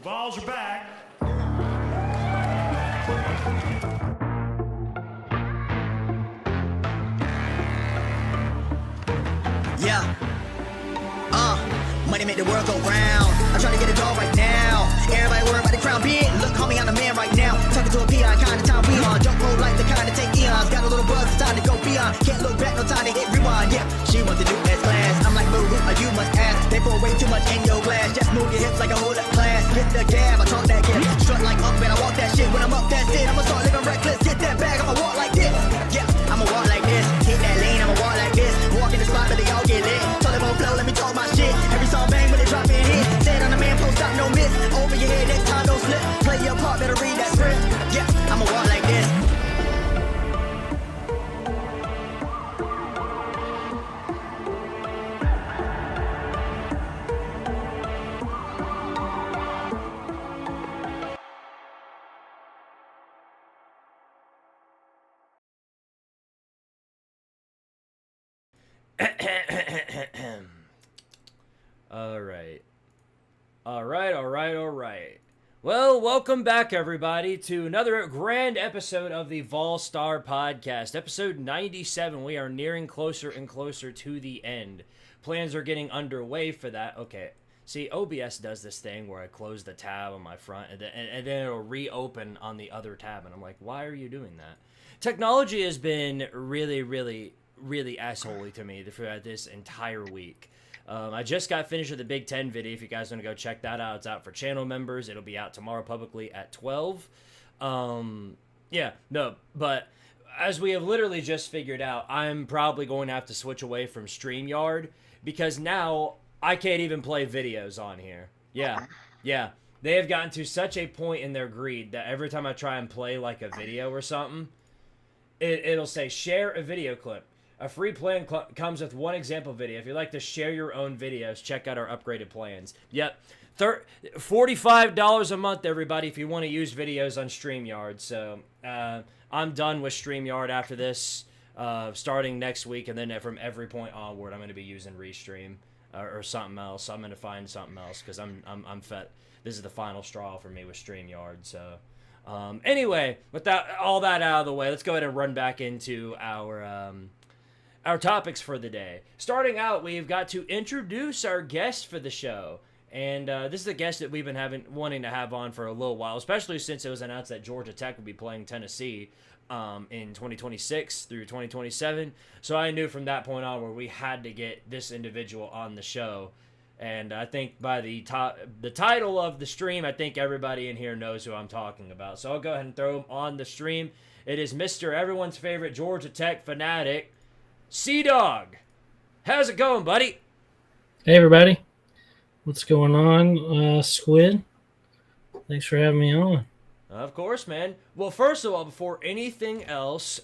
Vols are back. Yeah. Money make the world go round. I'm trying to get a dog right now. Everybody worried about the crown being. Look, homie, I'm the man right now. Talking to a peon, kind of time we on. Jump roll like the kind of take eons. Got a little buzz, it's time to go beyond. Can't look back, no time to hit rewind. Yeah, she wants to do S class. I'm like, move, you must ask. They pour way too much in your glass. Just move your hips like a whole up class. Hit the gab, I talk that gap. Strut like up and I walk that shit. When I'm up, that's it. I'ma start living reckless. Get that bag, I'ma walk like this. Yeah, I'ma walk like this. Hit that lane, I'ma walk like this. Walk in the spot, but they all get lit. Tell them on flow, let me talk my shit. Every song bang when they drop in hit. Stand on the man, post up, no miss. Over your head, next time, don't slip. Play your part, better read that script. Yeah, I'ma walk like this. All right. Well, welcome back, everybody, to another grand episode of the Volstar Podcast, episode 97. We are nearing closer and closer to the end. Plans are getting underway for that. Okay, see, OBS does this thing where I close the tab on my front, and then it'll reopen on the other tab, and I'm like, why are you doing that? Technology has been really, really, really assholey to me throughout this entire week. I just got finished with the Big Ten video. If you guys want to go check that out, it's out for channel members. It'll be out tomorrow publicly at 12. But as we have literally just figured out, I'm probably going to have to switch away from StreamYard because now I can't even play videos on here. Yeah. They have gotten to such a point in their greed that every time I try and play like a video or something, it'll say share a video clip. A free plan comes with one example video. If you'd like to share your own videos, check out our upgraded plans. Yep, $45 a month, everybody, if you want to use videos on StreamYard. So I'm done with StreamYard after this, starting next week, and then from every point onward, I'm going to be using Restream or something else. I'm going to find something else because I'm fed. This is the final straw for me with StreamYard. So anyway, with all that out of the way, let's go ahead and run back into our topics for the day. Starting out, we've got to introduce our guest for the show. And this is a guest that we've been wanting to have on for a little while, especially since it was announced that Georgia Tech would be playing Tennessee in 2026 through 2027. So I knew from that point on where we had to get this individual on the show. And I think by the title of the stream, I think everybody in here knows who I'm talking about. So I'll go ahead and throw him on the stream. It is Mr. Everyone's favorite Georgia Tech fanatic, Cdogg. How's it going, buddy? Hey, everybody. What's going on, Squid? Thanks for having me on. Of course, man. Well, first of all, before anything else,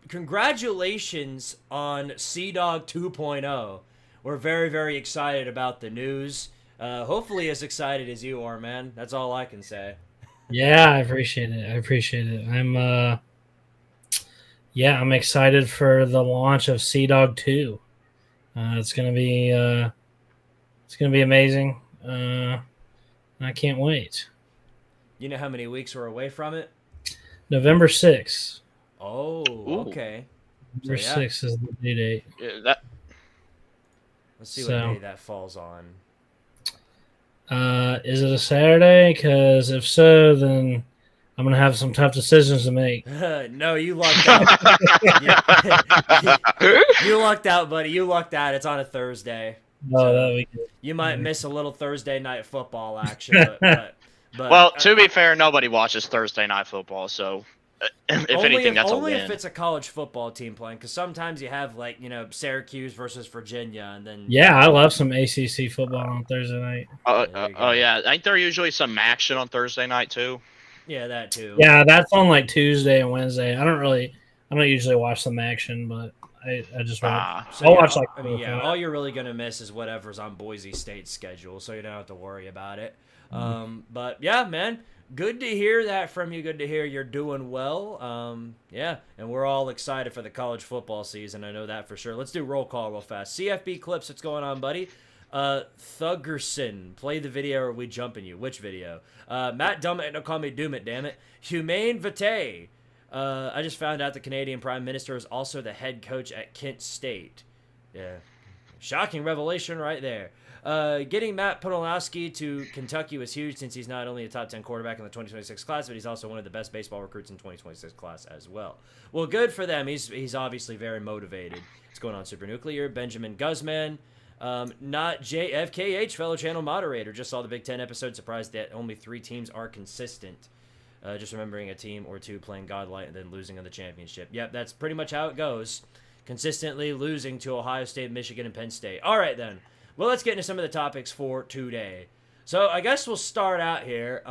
congratulations on Cdogg 2.0. We're very, very excited about the news. Hopefully as excited as you are, man. That's all I can say. Yeah, I appreciate it. I'm excited for the launch of Cdogg 2. It's gonna be amazing. I can't wait. You know how many weeks we're away from it? November 6th. Oh, okay. November 6th is the due date. Yeah, Let's see what day that falls on. Is it a Saturday? Because if so, then I'm going to have some tough decisions to make. No, you lucked out. You lucked out, buddy. You lucked out. It's on a Thursday. Oh, that'll be good. You might miss a little Thursday night football action. but well, to be fair, nobody watches Thursday night football, so if anything, that's a win. Only if it's a college football team playing, because sometimes you have, like, Syracuse versus Virginia, and then... Yeah, I love some ACC football on Thursday night. Yeah. Ain't there usually some action on Thursday night, too? Yeah, that too. Yeah, that's on like Tuesday and Wednesday. I don't usually watch some action, but I just watch. I'll watch like. All you're really gonna miss is whatever's on Boise State's schedule, so you don't have to worry about it. But yeah, man, good to hear that from you. Good to hear you're doing well. And we're all excited for the college football season. I know that for sure. Let's do roll call real fast. CFB Clips, what's going on, buddy? Thuggerson, play the video or we jumping you. Which video? Matt Dummett, don't call me Doomit, damn it. Humane Vitae. I just found out the Canadian Prime Minister is also the head coach at Kent State. Yeah. Shocking revelation right there. Getting Matt Podolski to Kentucky was huge since he's not only a top 10 quarterback in the 2026 class, but he's also one of the best baseball recruits in 2026 class as well. Well, good for them. He's obviously very motivated. What's going on, Super Nuclear? Benjamin Guzman. Not JFKH, fellow channel moderator. Just saw the Big Ten episode. Surprised that only 3 teams are consistent. Just remembering a team or 2 playing godlike and then losing in the championship. Yep, that's pretty much how it goes. Consistently losing to Ohio State, Michigan, and Penn State. All right, then. Well, let's get into some of the topics for today. So I guess we'll start out here.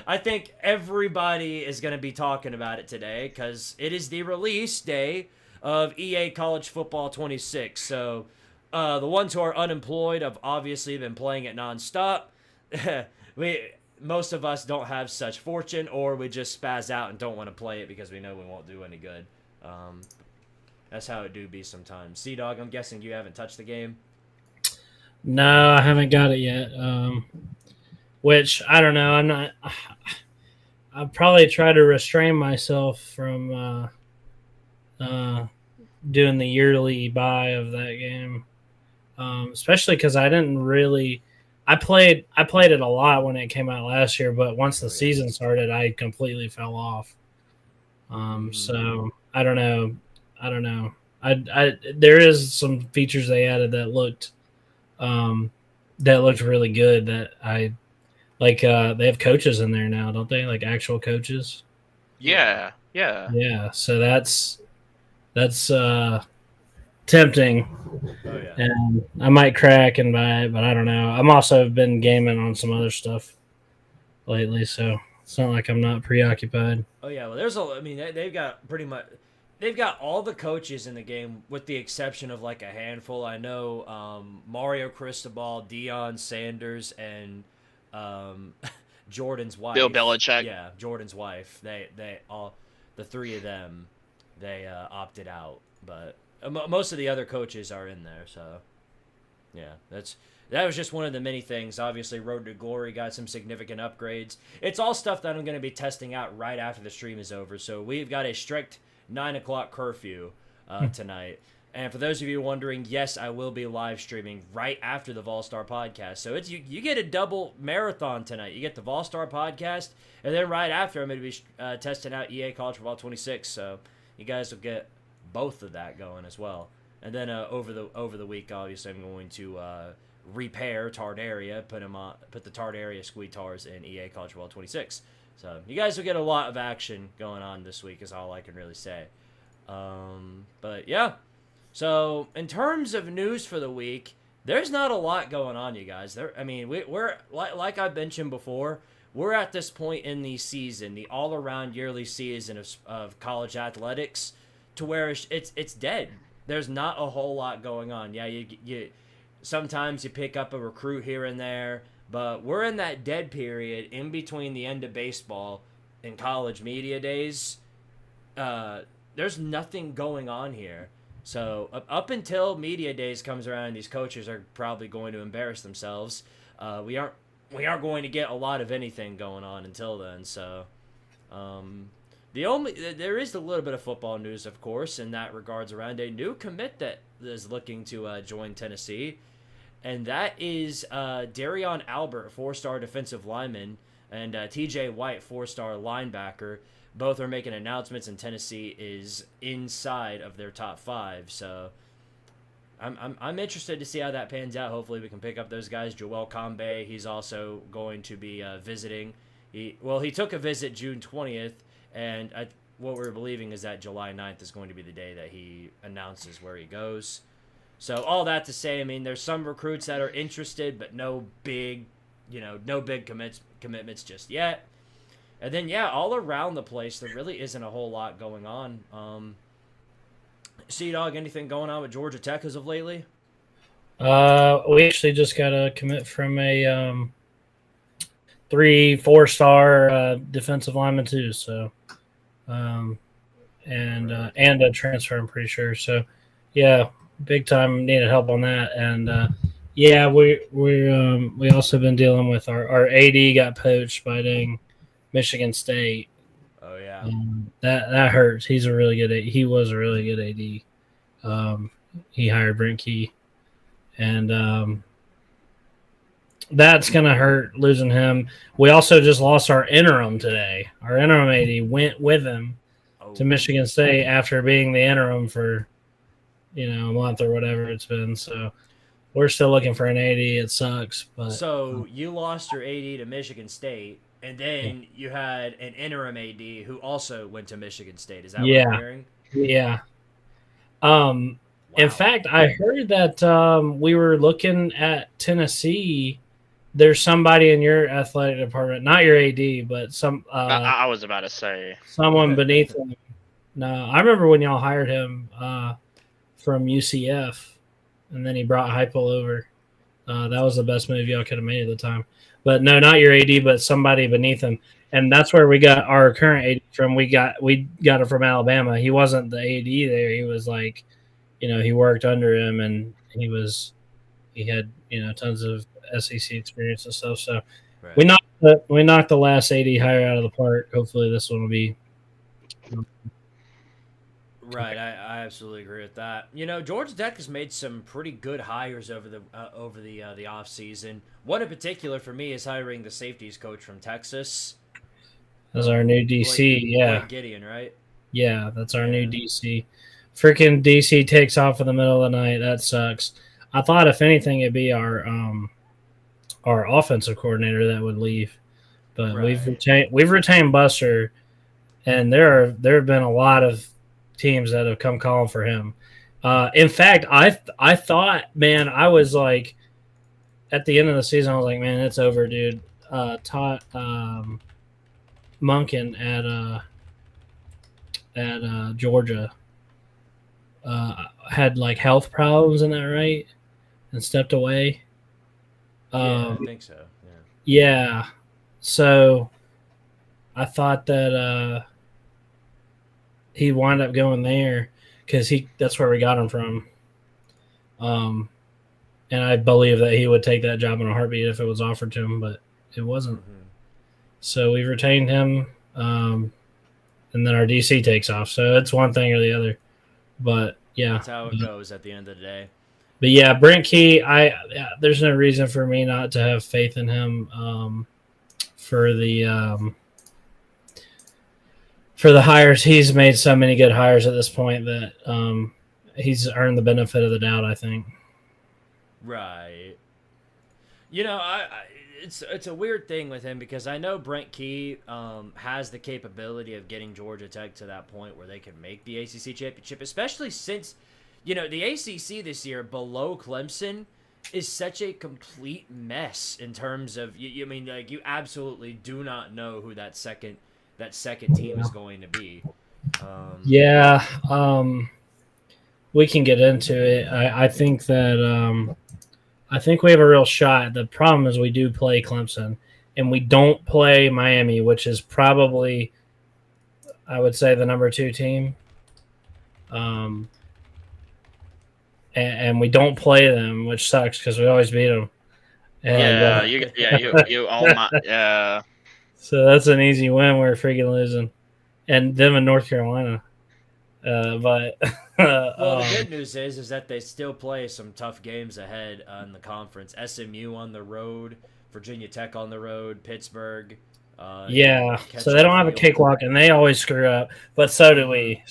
I think everybody is going to be talking about it today because it is the release day of EA College Football 26. So the ones who are unemployed have obviously been playing it nonstop. Most of us don't have such fortune, or we just spaz out and don't want to play it because we know we won't do any good. That's how it do be sometimes. Cdogg, I'm guessing you haven't touched the game? No, I haven't got it yet. Which, I don't know. I'm not... I'll probably try to restrain myself from doing the yearly buy of that game. Especially because I didn't really... I played it a lot when it came out last year, but once the season started, I completely fell off. So I don't know. There is some features they added that looked really good. That I like. They have coaches in there now, don't they? Like actual coaches. Yeah. So that's tempting. Oh, yeah. And I might crack and buy it, but I don't know. I'm also been gaming on some other stuff lately, so it's not like I'm not preoccupied. Oh, yeah. Well, they've got pretty much... They've got all the coaches in the game with the exception of like a handful. I know Mario Cristobal, Deion Sanders, and Jordan's wife. Bill Belichick. Yeah, Jordan's wife. They all, the 3 of them, they opted out. But most of the other coaches are in there. So, yeah, that was just one of the many things. Obviously, Road to Glory got some significant upgrades. It's all stuff that I'm going to be testing out right after the stream is over. So we've got a strict 9 o'clock curfew tonight. And for those of you wondering, yes, I will be live streaming right after the Volstar podcast. So it's you get a double marathon tonight. You get the Volstar podcast, and then right after I'm going to be testing out EA College Football 26. So you guys will get both of that going as well. And then over the week, obviously, I'm going to repair Tardaria, put the Tardaria Squidtards in EA College Football 26. So you guys will get a lot of action going on this week is all I can really say. But yeah. So in terms of news for the week, there's not a lot going on, you guys. We're like I've mentioned before, we're at this point in the season, the all-around yearly season of college athletics, to where it's dead. There's not a whole lot going on. Yeah, you sometimes you pick up a recruit here and there. But we're in that dead period in between the end of baseball and college media days. There's nothing going on here. So up until media days comes around, these coaches are probably going to embarrass themselves. We aren't going to get a lot of anything going on until then. So there is a little bit of football news, of course, in that regards around a new commit that is looking to join Tennessee. And that is Darion Albert, 4-star defensive lineman, and TJ White, 4-star linebacker. Both are making announcements, and Tennessee is inside of their top 5. So I'm interested to see how that pans out. Hopefully we can pick up those guys. Joel Combe, he's also going to be visiting. He took a visit June 20th, and what we're believing is that July 9th is going to be the day that he announces where he goes. So all that to say, there's some recruits that are interested, but no big commitments just yet. And then, all around the place, there really isn't a whole lot going on. Cdogg, anything going on with Georgia Tech as of lately? We actually just got a commit from a 3-4-star defensive lineman too. So, and a transfer, I'm pretty sure. So, yeah. Big time needed help on that, and Yeah, we also been dealing with our AD got poached by dang Michigan State. Oh yeah. That hurts. He's a really good. He was a really good AD. He hired Brent Key, and that's gonna hurt losing him. We also just lost our interim today. Our interim AD went with him to Oh. Michigan State after being the interim for a month or whatever it's been. So we're still looking for an AD. It sucks, but So you lost your AD to Michigan State, and yeah, then you had an interim AD who also went to Michigan State. Is that what I'm yeah, hearing? yeah. In Wow. fact, I heard that we were looking at Tennessee. There's somebody in your athletic department, not your AD, but I was about to say. someone beneath him. No, I remember when y'all hired him from UCF, and then he brought Hypo over. That was the best move y'all could have made at the time. But no, not your AD, but somebody beneath him, and that's where we got our current AD from. We got it from Alabama. He wasn't the AD there. He was like, he worked under him, and he had tons of SEC experience and stuff. So Right. we knocked the last AD hire out of the park. Hopefully, this one will be. Right, I absolutely agree with that. Georgia Tech has made some pretty good hires over the off season. One in particular for me is hiring the safeties coach from Texas. As our new DC, Blake Gideon, right? yeah, that's our new DC. Freaking DC takes off in the middle of the night. That sucks. I thought if anything, it'd be our offensive coordinator that would leave, but Right. we've retained Buster, and there have been a lot of teams that have come calling for him. In fact, I thought, man, I was like, at the end of the season, I was like, man, it's over, dude. Todd Munkin at Georgia had like health problems, isn't that right? And stepped away. Yeah, I think so. Yeah. So I thought that he wound up going there because that's where we got him from. And I believe that he would take that job in a heartbeat if it was offered to him, but it wasn't. Mm-hmm. So we retained him, and then our DC takes off. So it's one thing or the other. But yeah, That's how it goes at the end of the day. But yeah, Brent Key, there's no reason for me not to have faith in him for the hires. He's made so many good hires at this point that he's earned the benefit of the doubt, I think. Right. It's a weird thing with him because I know Brent Key has the capability of getting Georgia Tech to that point where they can make the ACC championship, especially since the ACC this year below Clemson is such a complete mess in terms of you absolutely do not know who that second team is going to be. Yeah, we can get into it. I think that I think we have a real shot. The problem is we do play Clemson, and we don't play Miami, which is probably, I would say, the number 2 team. And we don't play them, which sucks because we always beat them. And, you own my So that's an easy win. We're freaking losing, and them in North Carolina. But well, the good news is that they still play some tough games ahead in the conference. SMU on the road, Virginia Tech on the road, Pittsburgh. Yeah, so they don't have a cakewalk, and they always screw up. But so do we.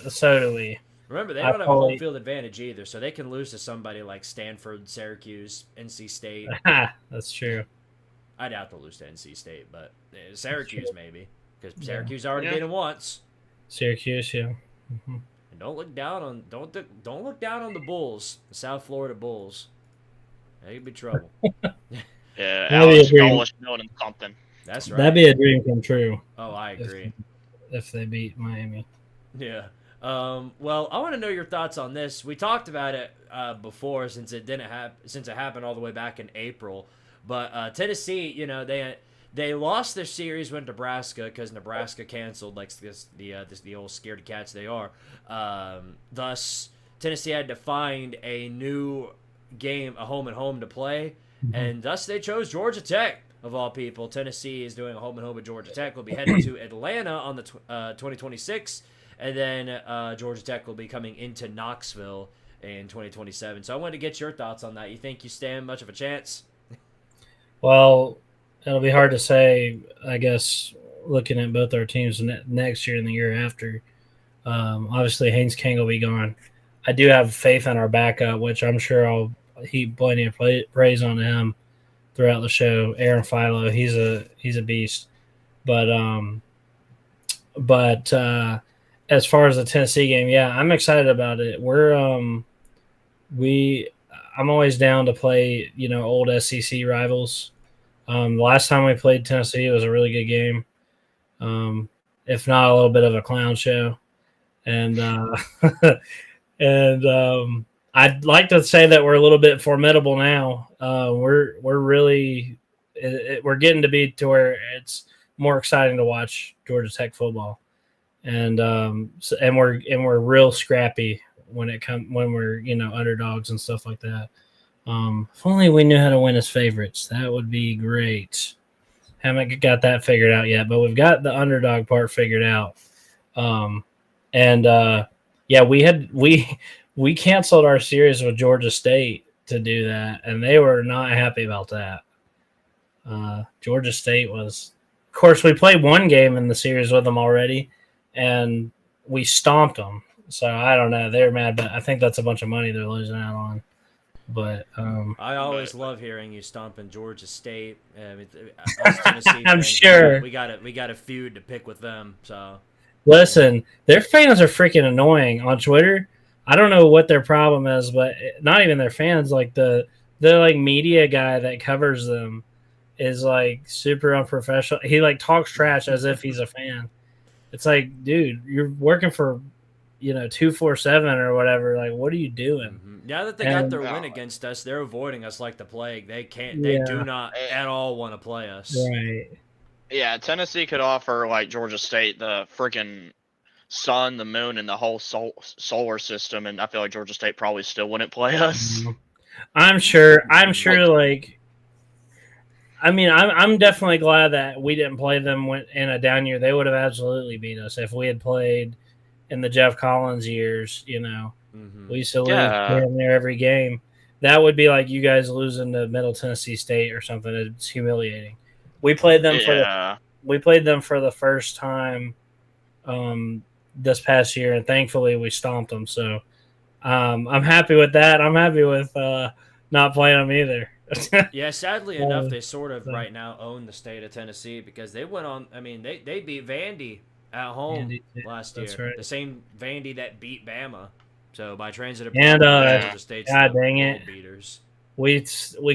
So do we. Remember, they don't have a home field advantage either, so they can lose to somebody like Stanford, Syracuse, NC State. That's true. I doubt they'll lose to NC State, but Syracuse maybe, because Syracuse already beat them once. Syracuse, yeah. Mm-hmm. And don't look down on the Bulls, the South Florida Bulls. They could be trouble. Yeah, Alex Golesh building something. That's right. That'd be a dream come true. Oh, I agree. If they beat Miami. Yeah. Well, I want to know your thoughts on this. We talked about it before, since it happened all the way back in April. But Tennessee, they lost their series with Nebraska because Nebraska canceled the old scaredy cats they are. Thus, Tennessee had to find a new game, a home and home to play, and thus they chose Georgia Tech of all people. Tennessee is doing a home and home with Georgia Tech. We'll be heading to Atlanta on the 2026, and then Georgia Tech will be coming into Knoxville in 2027. So I wanted to get your thoughts on that. You think you stand much of a chance? Well, it'll be hard to say, I guess, looking at both our teams next year and the year after. Obviously, Haynes King will be gone. I do have faith in our backup, which I'm sure I'll heap plenty of praise on him throughout the show. Aaron Philo, he's a beast. But as far as the Tennessee game, yeah, I'm excited about it. I'm always down to play, old SEC rivals. The last time we played Tennessee, it was a really good game. If not a little bit of a clown show. And I'd like to say that we're a little bit formidable now. We're really we're getting to be to where it's more exciting to watch Georgia Tech football, and we're real scrappy when we're underdogs and stuff like that. If only we knew how to win as favorites, that would be great. Haven't got that figured out yet, but we've got the underdog part figured out. We canceled our series with Georgia State to do that, and they were not happy about that. Georgia State was, of course, we played one game in the series with them already, and we stomped them. So I don't know, they're mad, but I think that's a bunch of money they're losing out on. But I always love hearing you stomping Georgia State. Us Tennessee I'm fans, sure we got a feud to pick with them. So listen, their fans are freaking annoying on Twitter. I don't know what their problem is, but not even their fans. Like the like media guy that covers them is like super unprofessional. He like talks trash as if he's a fan. It's like, dude, you're working for 247 or whatever. Like, what are you doing? Now that they got their win against us, they're avoiding us like the plague. They can't. They do not at all want to play us. Right. Yeah, Tennessee could offer like Georgia State the freaking sun, the moon, and the whole solar system, and I feel like Georgia State probably still wouldn't play us. I'm sure. Like, I mean, I'm definitely glad that we didn't play them in a down year. They would have absolutely beat us if we had played in the Jeff Collins years. We used to lose damn near every game. That would be like you guys losing to Middle Tennessee State or something. It's humiliating. We played them for the first time this past year, and thankfully we stomped them. So I'm happy with that. I'm happy with not playing them either. Yeah, sadly enough, they sort of right now own the state of Tennessee because they went on. I mean, they beat Vandy at home last year. Right. The same Vandy that beat Bama. So by transitive, and Georgia State's God dang it, beaters. We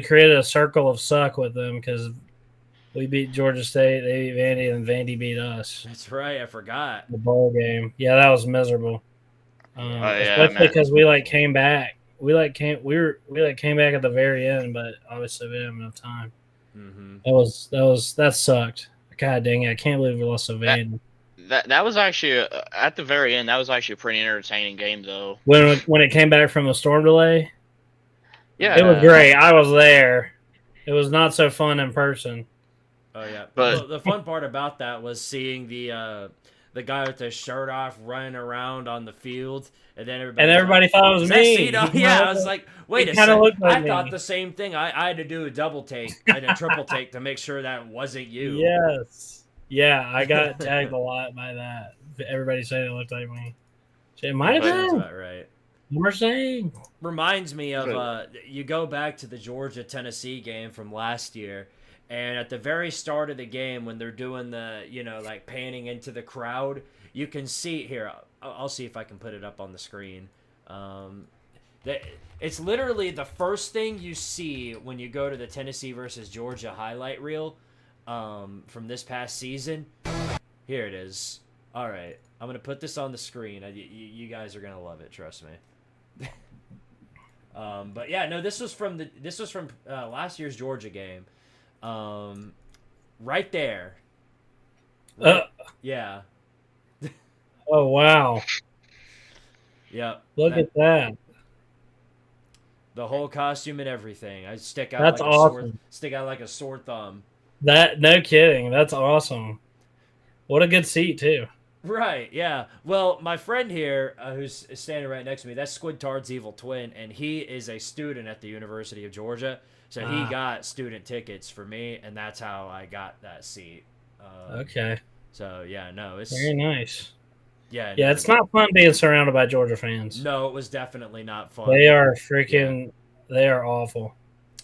created a circle of suck with them because we beat Georgia State, they beat Vandy, and Vandy beat us. That's right. I forgot The bowl game. Yeah, that was miserable. Especially because we came back. We came back at the very end, but obviously we didn't have enough time. That sucked. God dang it! I can't believe we lost to Vandy. That was actually at the very end. That was actually a pretty entertaining game, though. When it came back from the storm delay, yeah, it was great. I was there. It was not so fun in person. Oh yeah, but the fun part about that was seeing the guy with the shirt off running around on the field, and then everybody thought it was me. Yeah, I was like, wait a second. Like I thought the same thing. I had to do a double take and a triple take to make sure that wasn't you. Yes. Yeah, I got tagged a lot by that. Everybody said it looked like me. It might have been. That's about right. We're saying. Reminds me of you go back to the Georgia-Tennessee game from last year, and at the very start of the game when they're doing the, like panning into the crowd, you can see here. I'll see if I can put it up on the screen. It's literally the first thing you see when you go to the Tennessee versus Georgia highlight reel. From this past season. Here it is. All right, I'm gonna put this on the screen. You guys are gonna love it. Trust me. But yeah, no, this was from last year's Georgia game. Right there. Yeah. Oh wow. Yeah. Look at that. The whole costume and everything. I stick out That's like awesome. stick out like a sore thumb. No kidding. That's awesome. What a good seat too. Right, yeah. Well, my friend here, who's standing right next to me, that's Squidtard's evil twin, and he is a student at the University of Georgia. So he got student tickets for me, and that's how I got that seat. Okay. So yeah, no, it's Very nice. yeah, Yeah, no, it's not fun being surrounded by Georgia fans. No, it was definitely not fun. They are freaking. They are awful.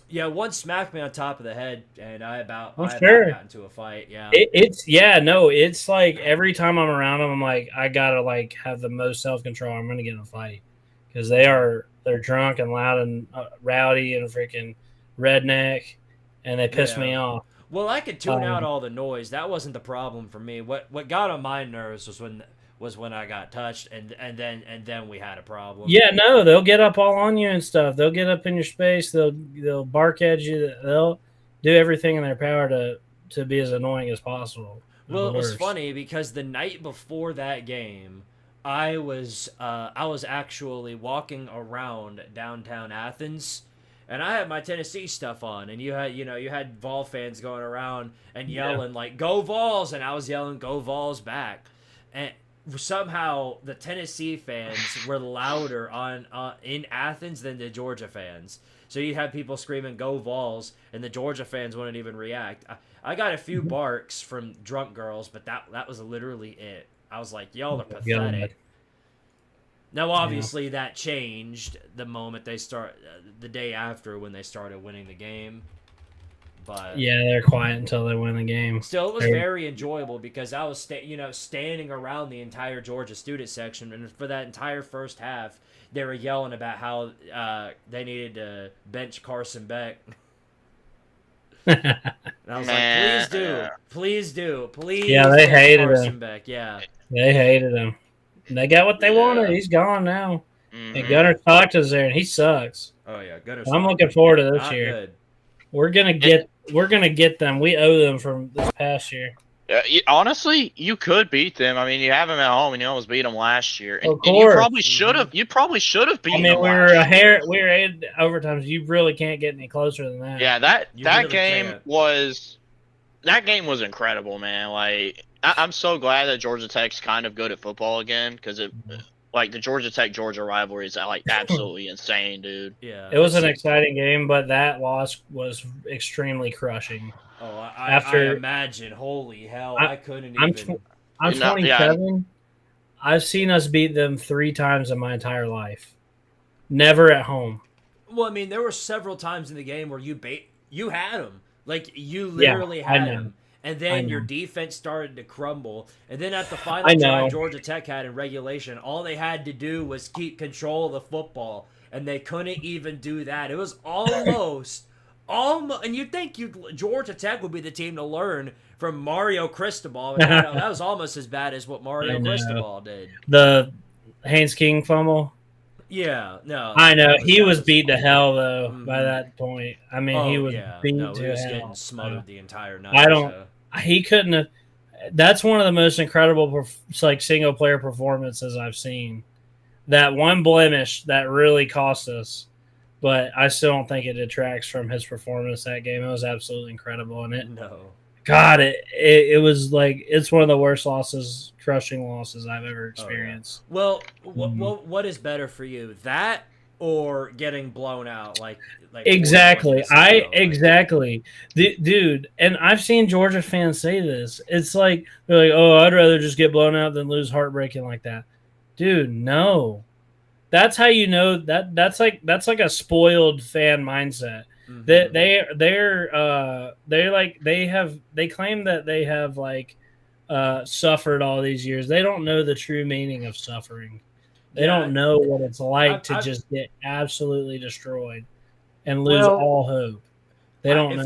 Yeah, one smacked me on top of the head, and I about got into a fight. Yeah, It's like every time I'm around them, I'm like, I gotta like have the most self control. I'm gonna get in a fight because they're drunk and loud and rowdy and freaking redneck, and they piss me off. Well, I could tune out all the noise. That wasn't the problem for me. What got on my nerves was when I got touched, and then we had a problem. Yeah, no, they'll get up all on you and stuff. They'll get up in your space. They'll bark at you. They'll do everything in their power to be as annoying as possible. Well, it was funny because the night before that game, I was actually walking around downtown Athens, and I had my Tennessee stuff on, and you had Vol fans going around and yelling like "Go Vols," and I was yelling "Go Vols" back, and somehow the Tennessee fans were louder in Athens than the Georgia fans. So you had people screaming "Go Vols," and the Georgia fans wouldn't even react. I got a few barks from drunk girls, but that was literally it. I was like, y'all are pathetic. Now, obviously, that changed the moment the day after when they started winning the game. But yeah, they're quiet until they win the game. Still, it was very enjoyable because I was standing around the entire Georgia student section, and for that entire first half, they were yelling about how they needed to bench Carson Beck. And I was like, please do. Yeah, they hated Carson Beck. Yeah, they hated him. They got what they wanted. He's gone now. Mm-hmm. And Gunnar Stockton's there, and he sucks. Oh yeah, Gunnar. I'm looking forward to this year. Good. We're gonna get them. We owe them from this past year. Honestly, you could beat them. I mean, you have them at home, and you almost beat them last year. Of course. And you probably should have. You probably should have beaten them. We were in overtimes. You really can't get any closer than that. Yeah, that game was incredible, man. Like, I'm so glad that Georgia Tech's kind of good at football again because like the Georgia Tech-Georgia rivalry is like absolutely insane, dude. Yeah, it was an exciting game, but that loss was extremely crushing. Oh, I imagine. Holy hell, I couldn't even. I'm 27. Yeah. I've seen us beat them 3 times in my entire life. Never at home. Well, I mean, there were several times in the game where you had them. Like, you literally had them. And then your defense started to crumble. And then at the final drive Georgia Tech had in regulation, all they had to do was keep control of the football. And they couldn't even do that. It was almost, and you'd think Georgia Tech would be the team to learn from Mario Cristobal. That was almost as bad as what Mario Cristobal did. The Haynes King fumble? Yeah, no. I know. He was beat to hell, though, by that point. I mean, he was beat to hell. He was getting smothered the entire night. He couldn't have. That's one of the most incredible single-player performances I've seen. That one blemish that really cost us, but I still don't think it detracts from his performance that game. It was absolutely incredible, and it was like it's one of the worst crushing losses I've ever experienced. Oh, yeah. Well, what is better for you, that or getting blown out? Like exactly, dude. And I've seen Georgia fans say this. It's like they're like, "Oh, I'd rather just get blown out than lose heartbreaking like that." Dude, no. That's how you know that's like a spoiled fan mindset. Mm-hmm. They claim that they have suffered all these years. They don't know the true meaning of suffering. They don't know what it's like to just get absolutely destroyed and lose all hope. They don't know.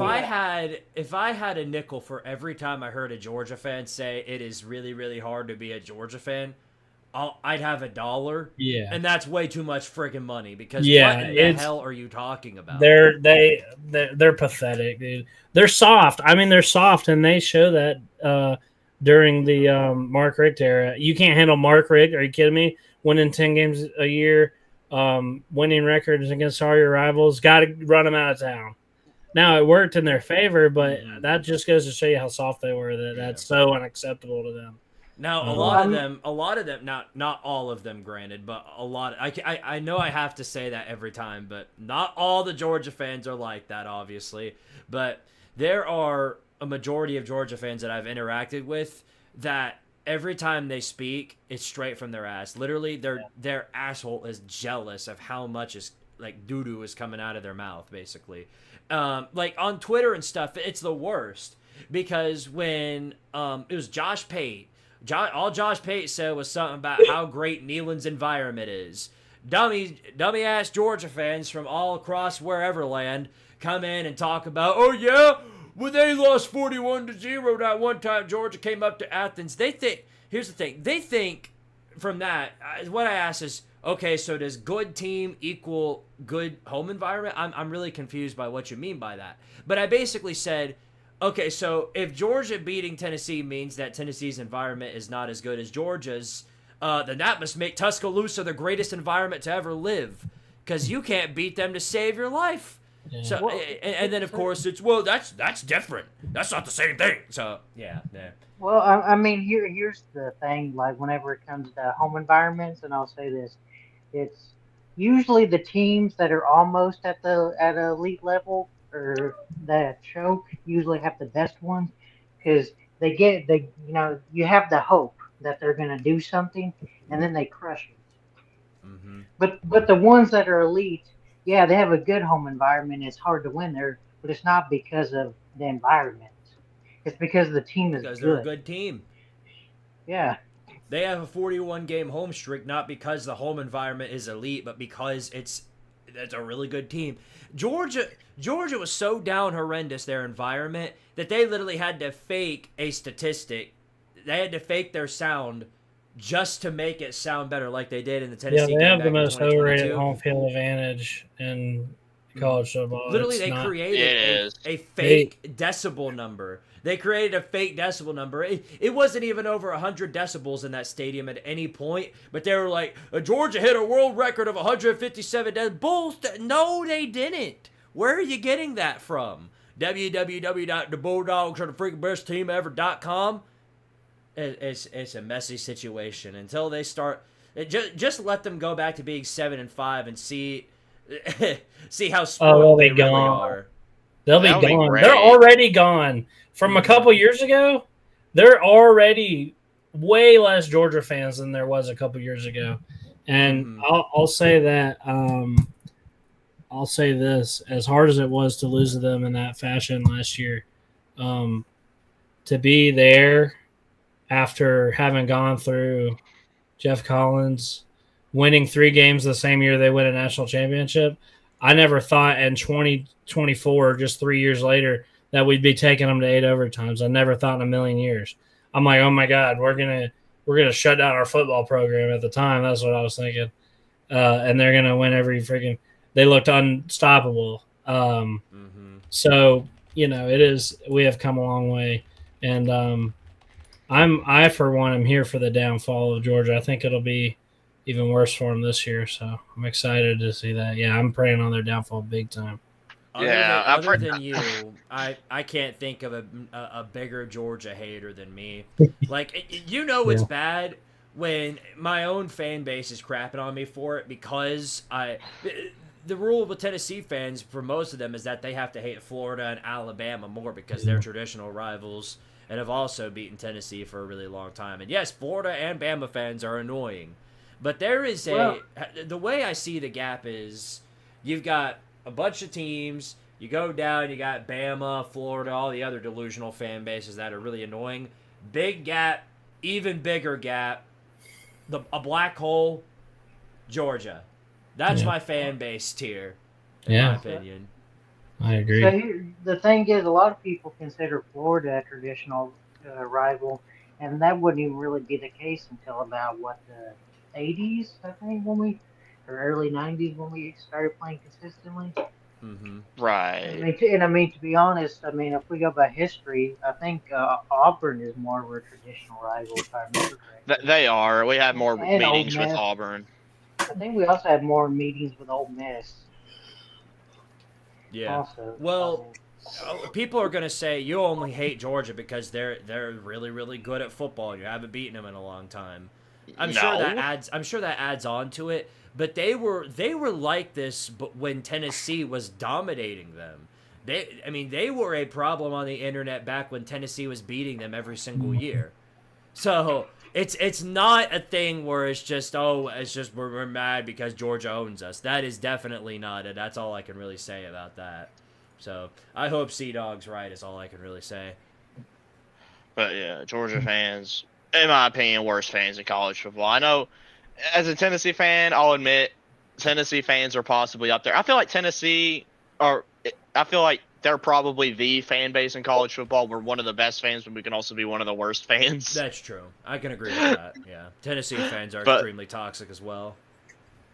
If I had a nickel for every time I heard a Georgia fan say it is really, really hard to be a Georgia fan, I'd have $1. Yeah, and that's way too much friggin' money because what in the hell are you talking about? They're pathetic, dude. They're soft. I mean, they're soft, and they show that during the Mark Richt era. You can't handle Mark Richt. Are you kidding me? Winning 10 games a year, winning records against all your rivals. Got to run them out of town. Now, it worked in their favor, but that just goes to show you how soft they were. That's so unacceptable to them. Now, a lot of them, not all of them, granted, but a lot. I know I have to say that every time, but not all the Georgia fans are like that, obviously. But there are a majority of Georgia fans that I've interacted with that every time they speak, it's straight from their ass. Literally, their asshole is jealous of how much is like doo-doo is coming out of their mouth, basically. Like on Twitter and stuff, it's the worst because when it was Josh Pate. All Josh Pate said was something about how great Neyland's environment is. Dummy ass Georgia fans from all across wherever land come in and talk about, oh yeah, well they lost 41-0 that one time Georgia came up to Athens. They think, here's the thing, they think from that, what I ask is, okay, so does good team equal good home environment? I'm really confused by what you mean by that. But I basically said, okay, so if Georgia beating Tennessee means that Tennessee's environment is not as good as Georgia's, then that must make Tuscaloosa the greatest environment to ever live, because you can't beat them to save your life. Yeah. So, well, and then of course it's, well, that's different. That's not the same thing. So yeah. Well, I mean, here's the thing. Like whenever it comes to home environments, and I'll say this, it's usually the teams that are almost at elite level or that choke usually have the best ones, because you have the hope that they're going to do something, and then they crush it. Mm-hmm. But the ones that are elite, yeah, they have a good home environment. It's hard to win there, but it's not because of the environment. It's because the team is because good. They're a good team. Yeah. They have a 41-game home streak, not because the home environment is elite, but because it's a really good team. Georgia was so down horrendous, their environment, that they literally had to fake a statistic. They had to fake their sound just to make it sound better, like they did in the Tennessee game. Yeah, they have the most overrated home field advantage in college football. Literally, they created a fake decibel number. They created a fake decibel number. It wasn't even over 100 decibels in that stadium at any point, but they were like, Georgia hit a world record of 157 decibels. No, they didn't. Where are you getting that from? www.thebulldogs.com. It's a messy situation until they start. Just let them go back to being 7-5 and see how spoiled they really are. They'll be gone. They're already gone. From a couple years ago, they're already way less Georgia fans than there was a couple years ago. And I'll say that I'll say this, as hard as it was to lose to them in that fashion last year, to be there after having gone through Jeff Collins, winning 3 games the same year they win a national championship, I never thought in 2024, just 3 years later, that we'd be taking them to 8 overtimes. I never thought in a million years. I'm like, oh my God, we're gonna shut down our football program at the time. That's what I was thinking. And they're gonna win every freaking. They looked unstoppable. So it is. We have come a long way, and I for one am here for the downfall of Georgia. I think it'll be even worse for them this year. So I'm excited to see that. Yeah, I'm praying on their downfall big time. Other than you, I can't think of a bigger Georgia hater than me. Like, it's bad when my own fan base is crapping on me for it, because the rule with Tennessee fans for most of them is that they have to hate Florida and Alabama more because they're traditional rivals and have also beaten Tennessee for a really long time. And yes, Florida and Bama fans are annoying, but there is the way I see the gap is you've got a bunch of teams. You go down, you got Bama, Florida, all the other delusional fan bases that are really annoying. Big gap, even bigger gap, a black hole, Georgia. That's my fan base tier, in my opinion. I agree. So the thing is, a lot of people consider Florida a traditional rival, and that wouldn't even really be the case until about, the 80s, I think, or early 90s when we started playing consistently. Right. To be honest, if we go by history, I think Auburn is more of a traditional rival, if I remember correctly. They are. We have more meetings with Auburn. I think we also had more meetings with Ole Miss. Yeah. Also, Well, people are gonna say you only hate Georgia because they're really really good at football. You haven't beaten them in a long time. I'm sure that adds on to it. But they were like this, but when Tennessee was dominating them, they were a problem on the internet back when Tennessee was beating them every single year. So it's not a thing where it's just we're mad because Georgia owns us. That is definitely not it. That's all I can really say about that. So I hope Cdogg's right is all I can really say. But yeah, Georgia fans, in my opinion, worst fans in college football. I know, as a Tennessee fan, I'll admit Tennessee fans are possibly up there. I feel like they're probably the fan base in college football. We're one of the best fans, but we can also be one of the worst fans. That's true. I can agree with that. Yeah, Tennessee fans are extremely toxic as well.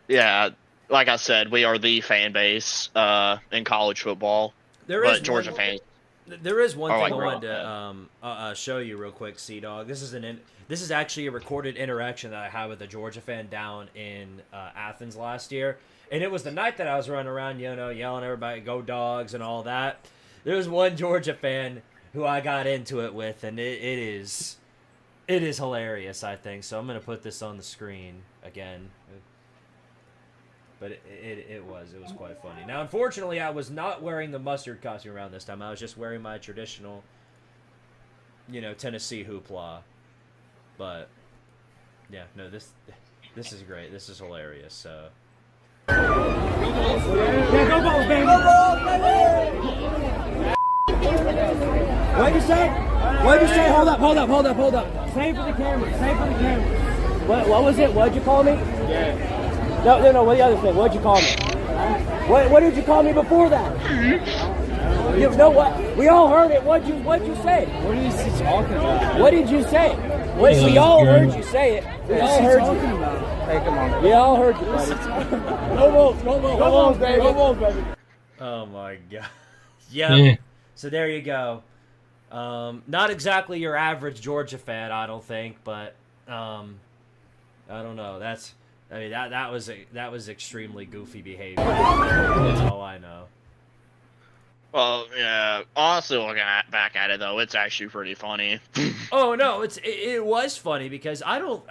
Yeah, like I said, we are the fan base in college football. Georgia fans. There is one thing I wanted to show you real quick, Cdogg. This is actually a recorded interaction that I had with a Georgia fan down in Athens last year. And it was the night that I was running around, yelling everybody, go Dogs and all that. There was one Georgia fan who I got into it with, and it is hilarious, I think. So I'm going to put this on the screen again. But it was quite funny. Now, unfortunately, I was not wearing the mustard costume around this time. I was just wearing my traditional, Tennessee hoopla. But, yeah, no, this is great. This is hilarious, so... Yeah, go Bulls, baby! Go Bulls, baby! What'd you say? What'd you say? Hold up. Say it for the camera. What was it? What'd you call me? Yeah. No, what the other thing? What'd you call me? What did you call me before that? You know what? We all heard it. What'd you say? What is he talking about? What did you say? We all heard you say it. We all heard you. Hey, come on. We all heard you, buddy. Go Bulls, baby. Oh my god. Yeah. So there you go. Not exactly your average Georgia fan, I don't think, but I don't know. That was extremely goofy behavior. That's all I know. Well, yeah. Honestly, looking back at it though, it's actually pretty funny. Oh no, it was funny because I don't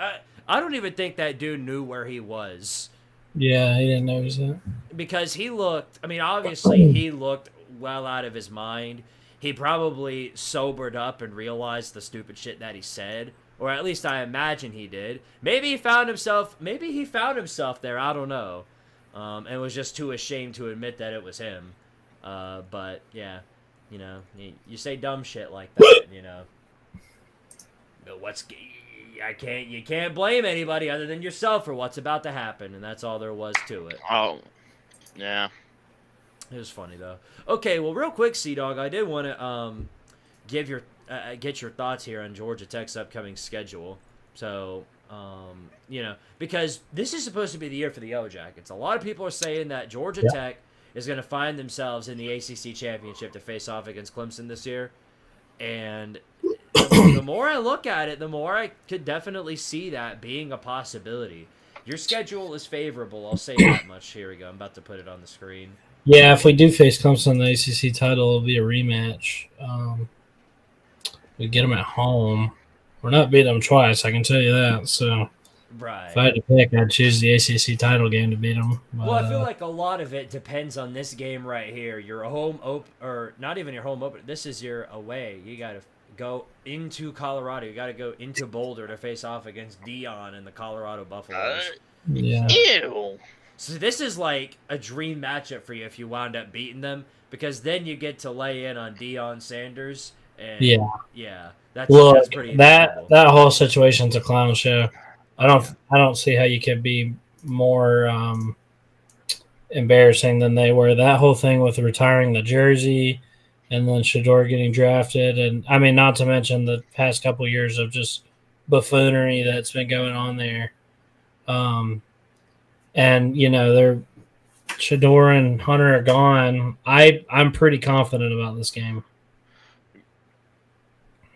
even think that dude knew where he was. Yeah, he didn't notice that. Because obviously he looked well out of his mind. He probably sobered up and realized the stupid shit that he said. Or at least I imagine he did. Maybe he found himself there, I don't know. And was just too ashamed to admit that it was him. But yeah, you say dumb shit like that, you can't blame anybody other than yourself for what's about to happen, and that's all there was to it. Oh, yeah. It was funny though. Okay, well, real quick, Cdogg, I did want to get your thoughts here on Georgia Tech's upcoming schedule. So, because this is supposed to be the year for the Yellow Jackets. A lot of people are saying that Georgia Tech is going to find themselves in the ACC championship to face off against Clemson this year, and the more I look at it, the more I could definitely see that being a possibility. Your schedule is favorable, I'll say that much. Here we go. I'm about to put it on the screen. Yeah, if we do face Clemson in the ACC title, it'll be a rematch. We get them at home. We're not beating them twice, I can tell you that. So, right. If I had to pick, I'd choose the ACC title game to beat them. But, well, I feel like a lot of it depends on this game right here. Your home or not even your home opener. This is your away. You got to go into Colorado. You got to go into Boulder to face off against Dion and the Colorado Buffaloes. Yeah. Ew. So this is like a dream matchup for you if you wound up beating them, because then you get to lay in on Deion Sanders. And that's pretty incredible. That whole situation's a clown show. I don't see how you could be more embarrassing than they were. That whole thing with retiring the jersey and then Shedeur getting drafted, and I mean, not to mention the past couple years of just buffoonery that's been going on there. And they're Shedeur and Hunter are gone. I'm pretty confident about this game.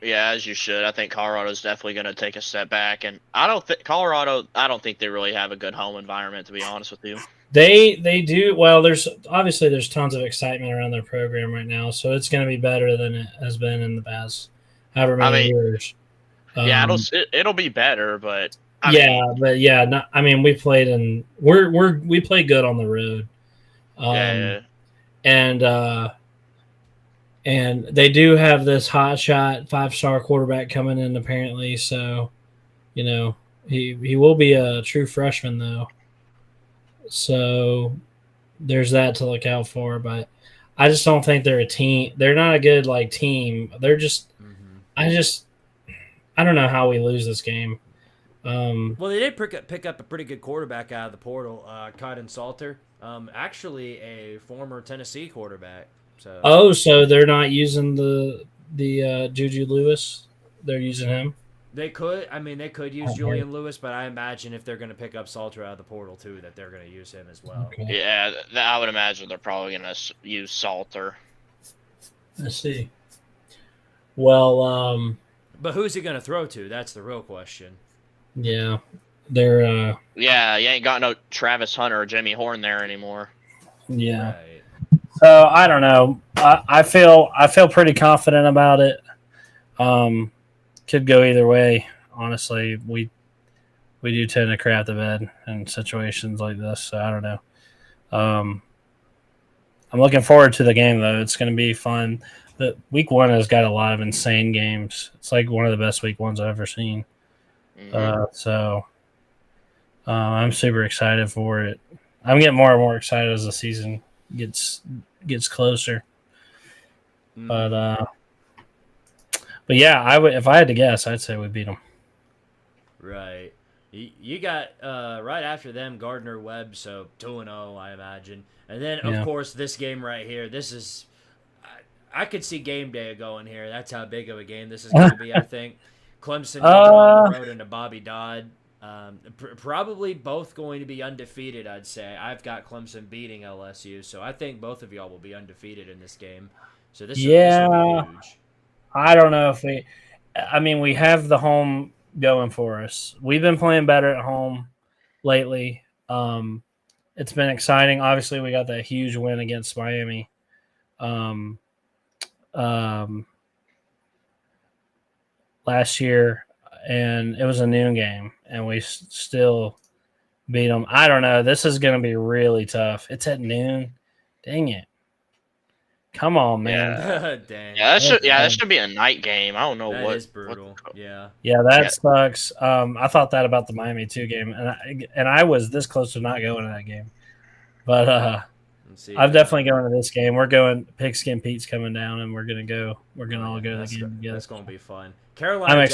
Yeah, as you should. I think Colorado's definitely going to take a step back, and I don't think Colorado. I don't think they really have a good home environment, to be honest with you. They do well. There's tons of excitement around their program right now, so it's going to be better than it has been in the past however I many mean, years. yeah, it'll be better, but I mean, we played and we play good on the road, yeah. and and they do have this hot shot 5-star quarterback coming in apparently. So, he will be a true freshman though. So there's that to look out for. But I just don't think they're a team. They're not a good team. They're just. I don't know how we lose this game. Well, they did pick up a pretty good quarterback out of the portal, Cotton Salter. Actually, a former Tennessee quarterback. So they're not using the Juju Lewis. They're using him. They could. I mean, they could use Julian Lewis, but I imagine if they're going to pick up Salter out of the portal too, that they're going to use him as well. Okay. Yeah, I would imagine they're probably going to use Salter. I see. Well, but who's he going to throw to? That's the real question. Yeah, they're. Yeah, you ain't got no Travis Hunter or Jimmy Horn there anymore. Yeah. Right. So I don't know. I feel pretty confident about it. Could go either way. Honestly, we do tend to crap the bed in situations like this. So I don't know. I'm looking forward to the game though. It's going to be fun. The week 1 has got a lot of insane games. It's like one of the best week 1s I've ever seen. So I'm super excited for it. I'm getting more and more excited as the season gets closer. But yeah, I would if I had to guess, I'd say we beat them. Right. You got right after them Gardner Webb, so 2-0, I imagine, and then of course this game right here. This is I could see game day going here. That's how big of a game this is going to be. I think Clemson going on the road into Bobby Dodd. Probably both going to be undefeated, I'd say. I've got Clemson beating LSU, so I think both of y'all will be undefeated in this game. So this will be huge. I don't know if we have the home going for us. We've been playing better at home lately. It's been exciting. Obviously, we got that huge win against Miami. Last year, and it was a noon game, and we still beat them. I don't know. This is going to be really tough. It's at noon. Dang it. Come on, man. Yeah, Dang. that should be a night game. I don't know that what. Is brutal. Yeah, that sucks. I thought that about the Miami 2 game, and I was this close to not going to that game. But I'm definitely going to this game. We're going. Pigskin Pete's coming down, and we're gonna go. We're gonna all go to the game together. That's gonna be fun. Carolina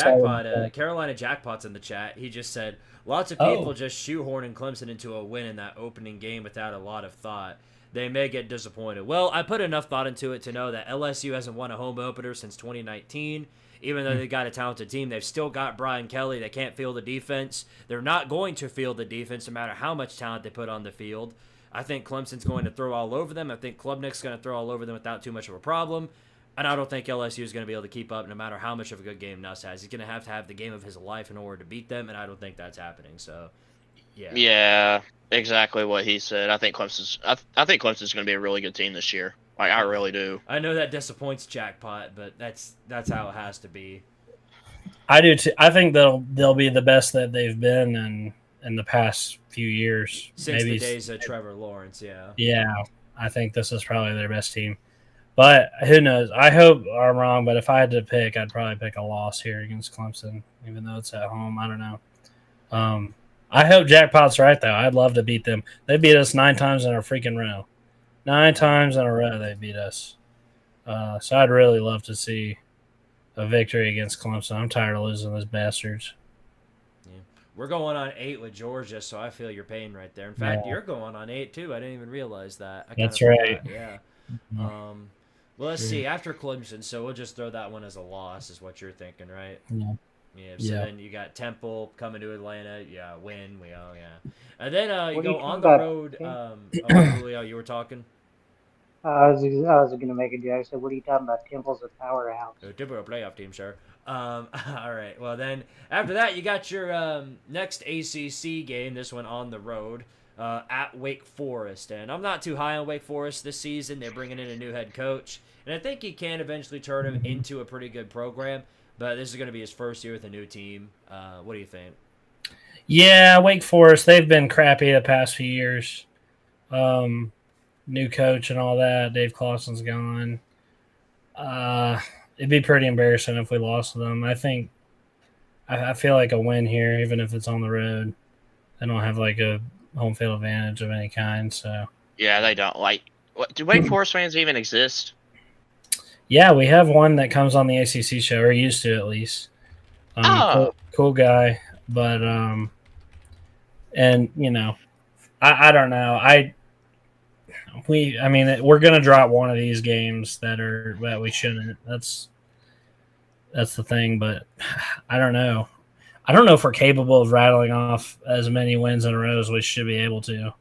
Jackpot's in the chat. He just said lots of people just shoehorning Clemson into a win in that opening game without a lot of thought. They may get disappointed. Well, I put enough thought into it to know that LSU hasn't won a home opener since 2019. Even though they got a talented team, they've still got Brian Kelly. They can't field the defense. They're not going to field the defense no matter how much talent they put on the field. I think Clemson's going to throw all over them. I think Klubnik's going to throw all over them without too much of a problem. And I don't think LSU is going to be able to keep up no matter how much of a good game Nuss has. He's going to have the game of his life in order to beat them, and I don't think that's happening. So, yeah. Yeah, exactly what he said. I think Clemson's going to be a really good team this year. Like, I really do. I know that disappoints Jackpot, but that's how it has to be. I do too. I think they'll be the best that they've been in the past few years. Since the days of Trevor Lawrence, yeah. Yeah, I think this is probably their best team. But who knows? I hope I'm wrong, but if I had to pick, I'd probably pick a loss here against Clemson, even though it's at home. I don't know. I hope Jackpot's right, though. I'd love to beat them. They beat us 9 times in a freaking row. 9 times in a row they beat us. So I'd really love to see a victory against Clemson. I'm tired of losing those bastards. Yeah. We're going on 8 with Georgia, so I feel your pain right there. In fact, you're going on 8, too. I didn't even realize that. That's right. Yeah. Well, let's see. After Clemson, so we'll just throw that one as a loss, is what you're thinking, right? Yeah. Yeah. So then you got Temple coming to Atlanta. Yeah, win. And then you go on the road. Julio, you were talking. I was going to make a joke. I said, what are you talking about? Temple's a powerhouse. Typical playoff team, sure. All right. Well, then after that, you got your next ACC game. This one on the road at Wake Forest, and I'm not too high on Wake Forest this season. They're bringing in a new head coach, and I think he can eventually turn him into a pretty good program. But this is going to be his first year with a new team. What do you think? Yeah, Wake Forest, they've been crappy the past few years. New coach and all that. Dave Clawson's gone. It'd be pretty embarrassing if we lost to them. I feel like a win here, even if it's on the road. They don't have like a home field advantage of any kind. So Yeah, they don't. Like, do Wake Forest fans even exist? yeah, we have one that comes on the ACC show, or used to at least. Cool guy, but and you know, I don't know. We're gonna drop one of these games that we shouldn't. That's the thing, but I don't know. I don't know if we're capable of rattling off as many wins in a row as we should be able to.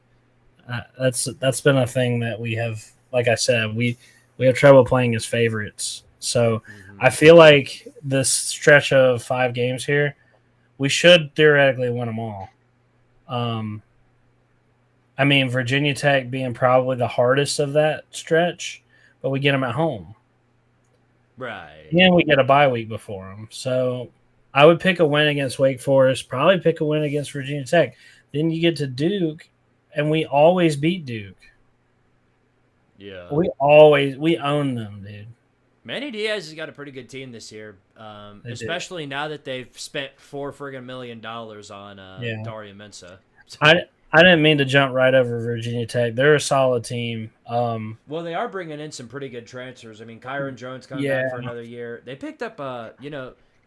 That's been a thing that we have. Like I said, we have trouble playing as favorites. So I feel like this stretch of 5 games here, we should theoretically win them all. Virginia Tech being probably the hardest of that stretch, but we get them at home. Right. And we get a bye week before them. So I would pick a win against Wake Forest, probably pick a win against Virginia Tech. Then you get to Duke, and we always beat Duke. Yeah. We own them, dude. Manny Diaz has got a pretty good team this year, especially now that they've spent $4 million on Daria Mensah. So, I didn't mean to jump right over Virginia Tech. They're a solid team. Well, they are bringing in some pretty good transfers. I mean, Kyron Jones coming back for another year. They picked up,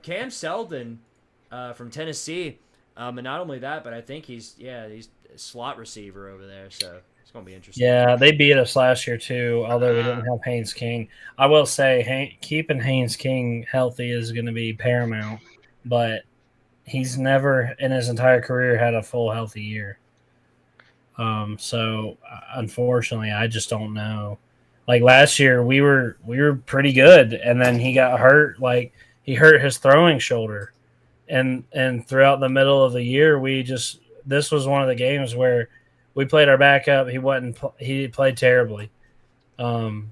Cam Seldon from Tennessee, and not only that, but I think he's a slot receiver over there. So it's going to be interesting. Yeah, they beat us last year too, although we didn't have Haynes King. I will say keeping Haynes King healthy is going to be paramount, but he's never in his entire career had a full healthy year. So unfortunately, I just don't know. Like last year, we were pretty good, and then he got hurt. Like he hurt his throwing shoulder, and throughout the middle of the year, this was one of the games where we played our backup. He played terribly, and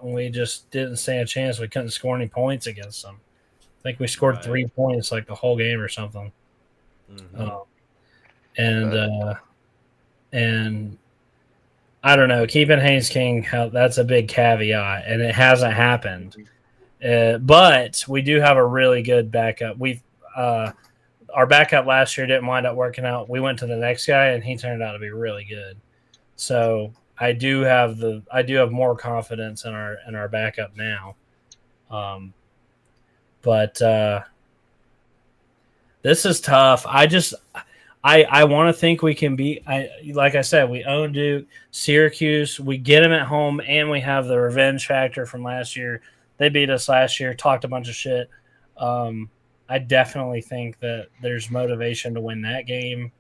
we just didn't stand a chance. We couldn't score any points against them. I think we scored 3 points like the whole game or something. And I don't know, keeping Haynes King, that's a big caveat, and it hasn't happened. But we do have a really good backup. Our backup last year didn't wind up working out. We went to the next guy, and he turned out to be really good. So I do have more confidence in our backup now. But this is tough. I want to think we can beat. Like I said, we own Duke, Syracuse. We get them at home, and we have the revenge factor from last year. They beat us last year, talked a bunch of shit. I definitely think that there's motivation to win that game.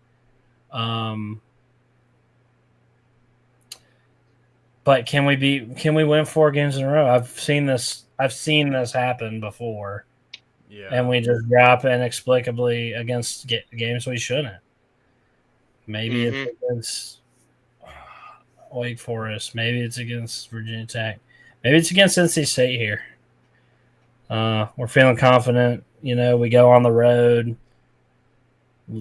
But can we win 4 games in a row? I've seen this happen before. Yeah. And we just drop inexplicably against games we shouldn't. Maybe it's against Wake Forest. Maybe it's against Virginia Tech. Maybe it's against NC State here. We're feeling confident. We go on the road,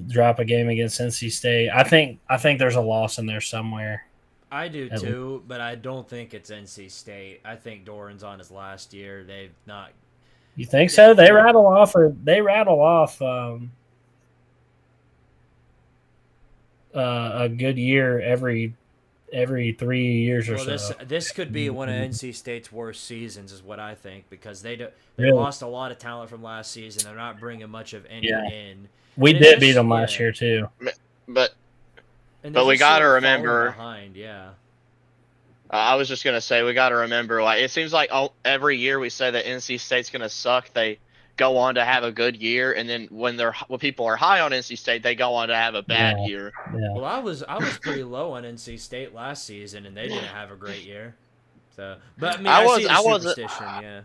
drop a game against NC State. I think there's a loss in there somewhere. I do too, but I don't think it's NC State. I think Doran's on his last year. They've not. You think so? They rattle off a good year every 3 years or so. This could be one of NC State's worst seasons, is what I think, because they lost a lot of talent from last season. They're not bringing much of any in. We did beat them last year too, but we got to remember. Behind, yeah. I was just gonna say we got to remember. Like it seems like every year we say that NC State's gonna suck. They go on to have a good year, and then when people are high on NC State, they go on to have a bad year. Yeah. Well, I was pretty low on NC State last season, and they didn't have a great year. So, but I mean, I see the superstition. Yeah.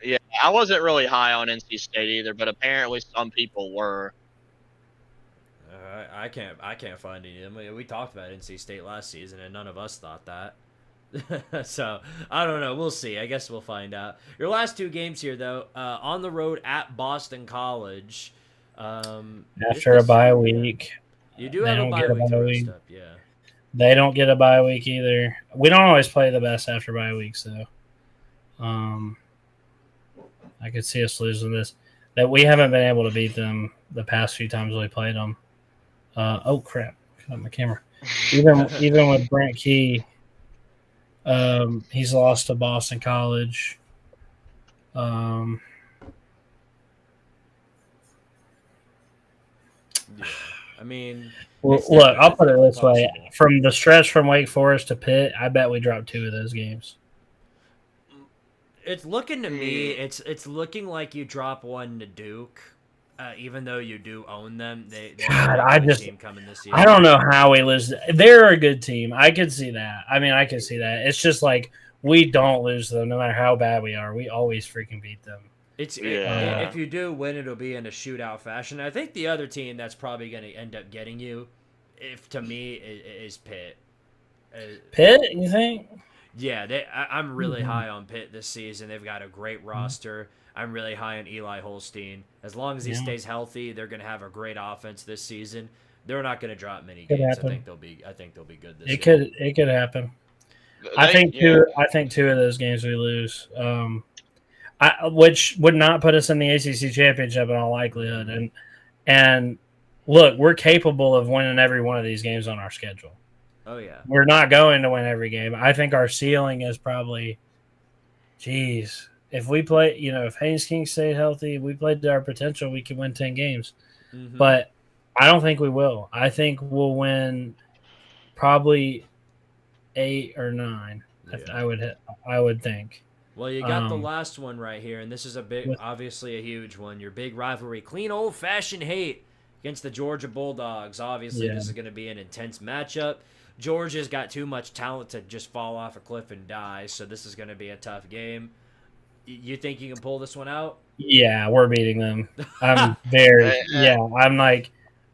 Yeah, I wasn't really high on NC State either, but apparently some people were. I can't find any of them. We talked about NC State last season, and none of us thought that. So I don't know. We'll see. I guess we'll find out. Your last 2 games here, though, on the road at Boston College. After a bye week, you do have a bye week to rest up. Yeah. They don't get a bye week either. We don't always play the best after bye weeks, though. I could see us losing this. That we haven't been able to beat them the past few times we played them. Oh crap! Cut my camera. Even with Brent Key, he's lost to Boston College. Yeah. I mean, well, look, I'll put it this way: from the stretch from Wake Forest to Pitt, I bet we dropped 2 of those games. It's looking to me, it's looking like you drop one to Duke, even though you do own them. I don't know how we lose. They're a good team. I could see that. I mean, I could see that. It's just like we don't lose them, no matter how bad we are. We always freaking beat them. If you do win, it'll be in a shootout fashion. I think the other team that's probably going to end up getting you, to me, is Pitt. Pitt, you think? Yeah, I'm really high on Pitt this season. They've got a great roster. I'm really high on Eli Holstein. As long as he stays healthy, they're going to have a great offense this season. They're not going to drop many games. I think they'll be good this year. It could happen. I think 2 of those games we lose. Which would not put us in the ACC championship in all likelihood. And look, we're capable of winning every one of these games on our schedule. Oh, yeah. We're not going to win every game. I think our ceiling is probably, if we play, if Haynes King stayed healthy, we played to our potential, we could win 10 games. Mm-hmm. But I don't think we will. I think we'll win probably 8 or 9. Yeah. I would think. Well, you got the last one right here, and this is obviously a huge one. Your big rivalry, clean old-fashioned hate against the Georgia Bulldogs. Obviously, This is going to be an intense matchup. Georgia's got too much talent to just fall off a cliff and die, so this is going to be a tough game. You think you can pull this one out? Yeah, we're beating them. I'm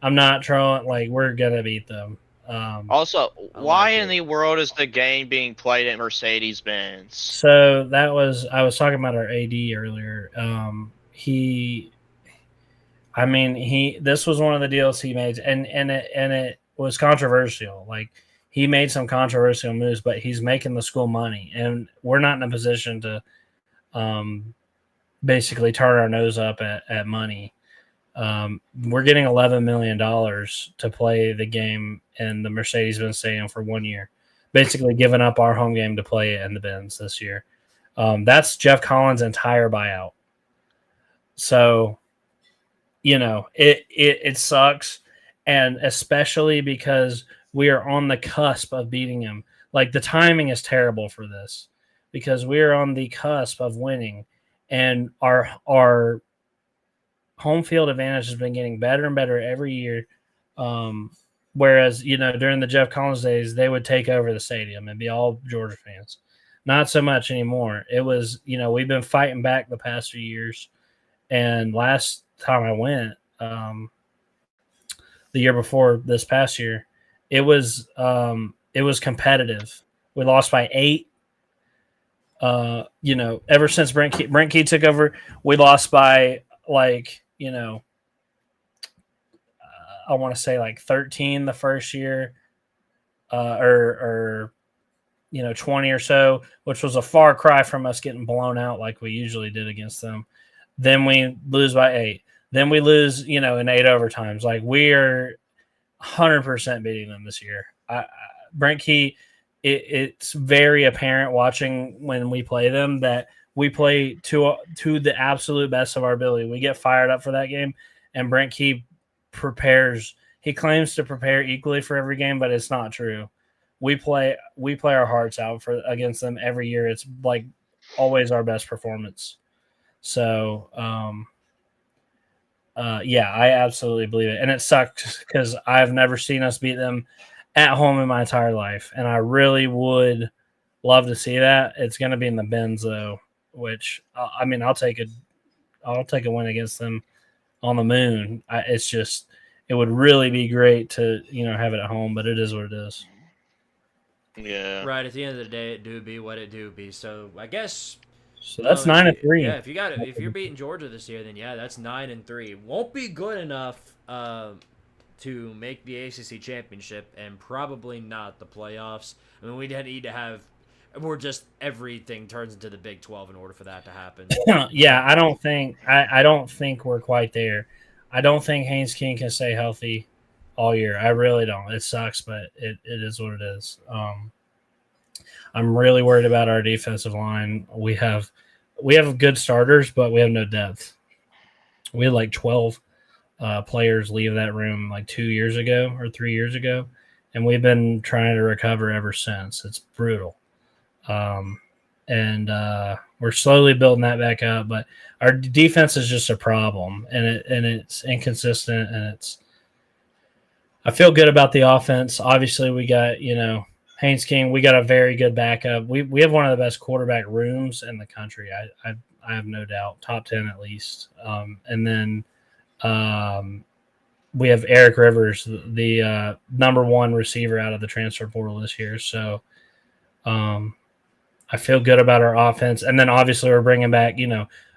I'm not trolling. We're going to beat them. Also, why in the world is the game being played at Mercedes-Benz? So I was talking about our AD earlier. This was one of the deals he made, and it was controversial. He made some controversial moves, but he's making the school money, and we're not in a position to basically turn our nose up at money. We're getting $11 million to play the game in the Mercedes-Benz Stadium for 1 year, basically giving up our home game to play it in the Benz this year. That's Jeff Collins' entire buyout. So, it sucks, and especially because we are on the cusp of beating him. The timing is terrible for this because we are on the cusp of winning, and our home field advantage has been getting better and better every year. Whereas, during the Jeff Collins days, they would take over the stadium and be all Georgia fans. Not so much anymore. It was, we've been fighting back the past few years. And last time I went, the year before this past year, it was competitive. We lost by 8. Ever since Brent Key took over, we lost by I want to say 13 the first year, or 20 or so, which was a far cry from us getting blown out like we usually did against them. Then we lose by 8. Then we lose, in 8 overtimes. We're 100% beating them this year. Brent Key, it's very apparent watching when we play them that we play to the absolute best of our ability. We get fired up for that game, and Brent Key prepares. He claims to prepare equally for every game, but it's not true. We play our hearts out against them every year. It's always our best performance. So Yeah, I absolutely believe it. And it sucks because I've never seen us beat them at home in my entire life. And I really would love to see that. It's going to be in the bins, though, which, I mean, I'll take a win against them on the moon. It's just, it would really be great to, have it at home, but it is what it is. Yeah. Right. At the end of the day, it do be what it do be. So I guess. So that's 9-3. Yeah, if you're beating Georgia this year, then yeah, that's 9-3. Won't be good enough to make the ACC championship, and probably not the playoffs. I mean, we need to have. We're just everything turns into the Big 12 in order for that to happen. Yeah, I don't think we're quite there. I don't think Haynes King can stay healthy all year. I really don't. It sucks, but it is what it is. I'm really worried about our defensive line. We have good starters, but we have no depth. We had like 12 players leave that room like 2 years ago or 3 years ago, and we've been trying to recover ever since. It's brutal. And we're slowly building that back up, but our defense is just a problem, and it's inconsistent, and I feel good about the offense. Obviously, we got, Haynes King, we got a very good backup. We have one of the best quarterback rooms in the country. I have no doubt, top 10 at least. And then we have Eric Rivers, the number one receiver out of the transfer portal this year. So I feel good about our offense. And then obviously we're bringing back,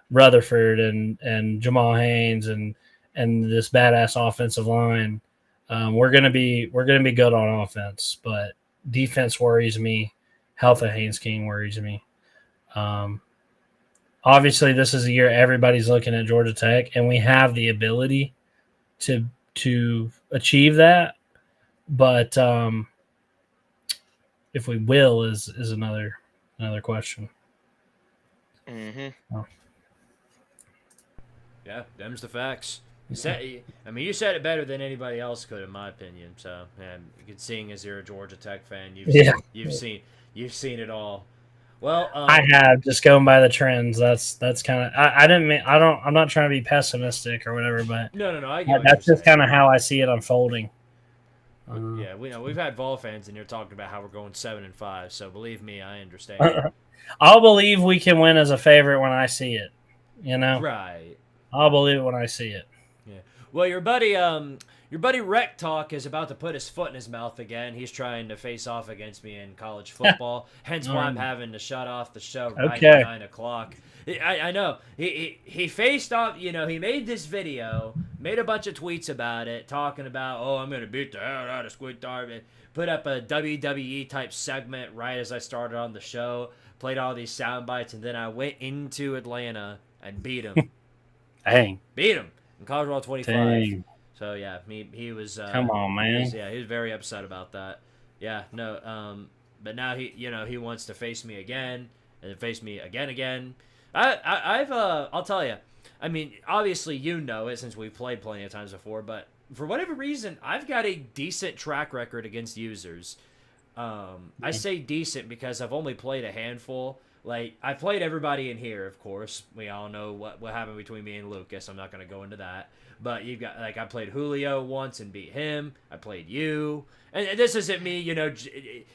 Rutherford and Jamal Haynes and this badass offensive line. We're gonna be good on offense, but defense worries me. Health of Haynes King worries me. Obviously, this is a year everybody's looking at Georgia Tech, and we have the ability to achieve that. But if we will is another question. Mm-hmm. Oh. Yeah, them's the facts. You said it better than anybody else could, in my opinion. So, seeing as you're a Georgia Tech fan, you've seen it all. Well, I have, just going by the trends. That's kind of I'm not trying to be pessimistic or whatever, but no. I get that's just kind of how I see it unfolding. Yeah, we've had Vol fans in here talking about how we're going 7-5. So believe me, I understand. I'll believe we can win as a favorite when I see it. Right. I'll believe it when I see it. Yeah. Well, your buddy Rec Talk is about to put his foot in his mouth again. He's trying to face off against me in college football. Hence why I'm having to shut off the show right at 9 o'clock. I know. He faced off, he made this video, made a bunch of tweets about it, talking about, I'm going to beat the hell out of Squidtard. Put up a WWE type segment right as I started on the show, played all these sound bites, and then I went into Atlanta and beat him. Dang. Beat him in College World 25. Dang. So, yeah, he was... Come on, man. He was very upset about that. Yeah, no, but now he wants to face me again, and then face me again. I'll tell you, I mean, obviously it since we've played plenty of times before, but for whatever reason, I've got a decent track record against users. I say decent because I've only played a handful. Like, I played everybody in here, of course. We all know what happened between me and Lucas. I'm not going to go into that. But you've got, I played Julio once and beat him. I played you. And this isn't me,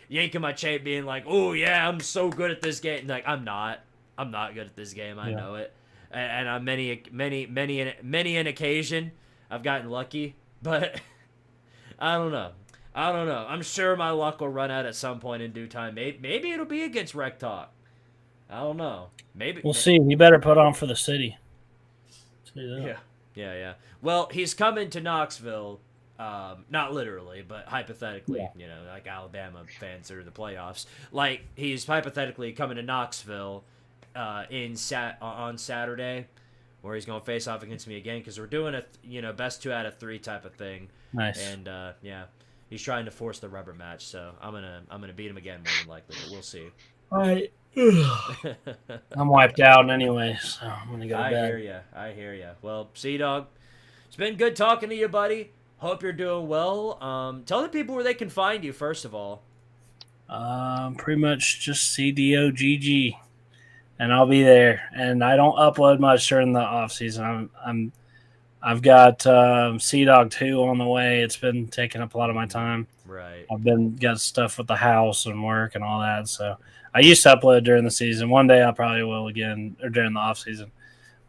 yanking my chain being like, oh, yeah, I'm so good at this game. Like, I'm not good at this game. I know it. And on many an occasion, I've gotten lucky. But I don't know. I'm sure my luck will run out at some point in due time. Maybe it'll be against Rec Talk. I don't know. Maybe we'll see. You better put on for the city. Yeah. Well, he's coming to Knoxville, not literally, but hypothetically. Yeah. Like Alabama fans are the playoffs. Like, he's hypothetically coming to Knoxville on Saturday, where he's going to face off against me again, because we're doing a best 2 out of 3 type of thing. Nice. And he's trying to force the rubber match. So I'm gonna beat him again, more than likely. But we'll see. All right. I'm wiped out anyway, so I'm gonna go to bed. I hear ya. Well, Cdogg, it's been good talking to you, buddy. Hope you're doing well. Tell the people where they can find you, first of all. Pretty much just Cdogg, and I'll be there. And I don't upload much during the off season. I've got Cdogg 2 on the way. It's been taking up a lot of my time. Right. I've got stuff with the house and work and all that. So I used to upload during the season. One day I probably will again, or during the off season.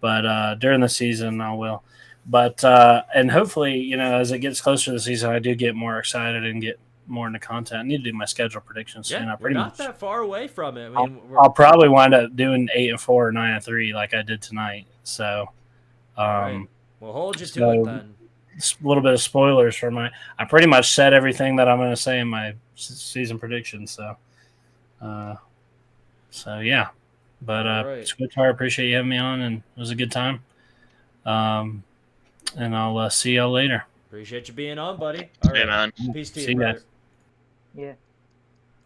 But during the season I will. But and hopefully, as it gets closer to the season, I do get more excited and get more into content. I need to do my schedule predictions soon. You're not that far away from it. I'll probably wind up doing 8-4 or 9-3 like I did tonight. So, right. We'll hold you to it then. A little bit of spoilers for I pretty much said everything that I'm going to say in my season predictions. So yeah. But right. Squidtard, appreciate you having me on, and it was a good time. And I'll see y'all later. Appreciate you being on, buddy. All right, man. Peace to See you, brother. guys. Yeah.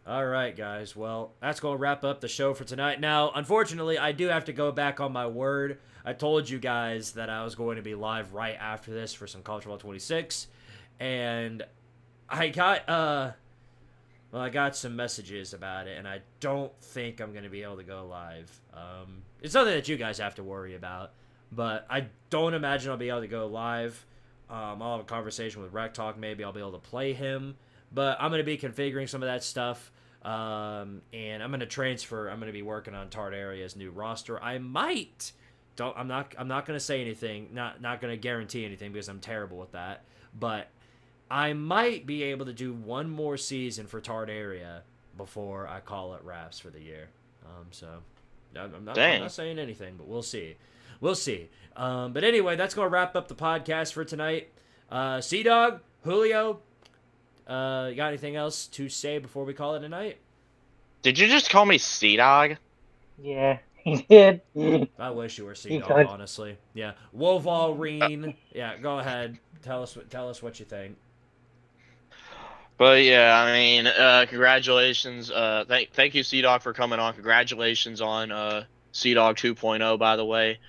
All right, guys. Well, that's going to wrap up the show for tonight. Now, unfortunately, I do have to go back on my word. I told you guys that I was going to be live right after this for some College Football 26, and I got I got some messages about it, and I don't think I'm going to be able to go live. It's something that you guys have to worry about, but I don't imagine I'll be able to go live. I'll have a conversation with Rec Talk. Maybe I'll be able to play him, but I'm going to be configuring some of that stuff. And I'm going to transfer. I'm going to be working on Tardaria's new roster. I might. I'm not going to say anything. Not going to guarantee anything because I'm terrible with that. But I might be able to do one more season for Tardaria before I call it wraps for the year. So I'm not saying anything, but we'll see. We'll see. But anyway, that's going to wrap up the podcast for tonight. Cdogg, Julio, you got anything else to say before we call it a night? Did you just call me Cdogg? Yeah, he did. I wish you were Cdogg, honestly. Yeah, WolVolrine. Yeah, go ahead. Tell us what you think. But yeah, I mean, congratulations. Thank you, Cdogg, for coming on. Congratulations on Cdogg 2.0, by the way.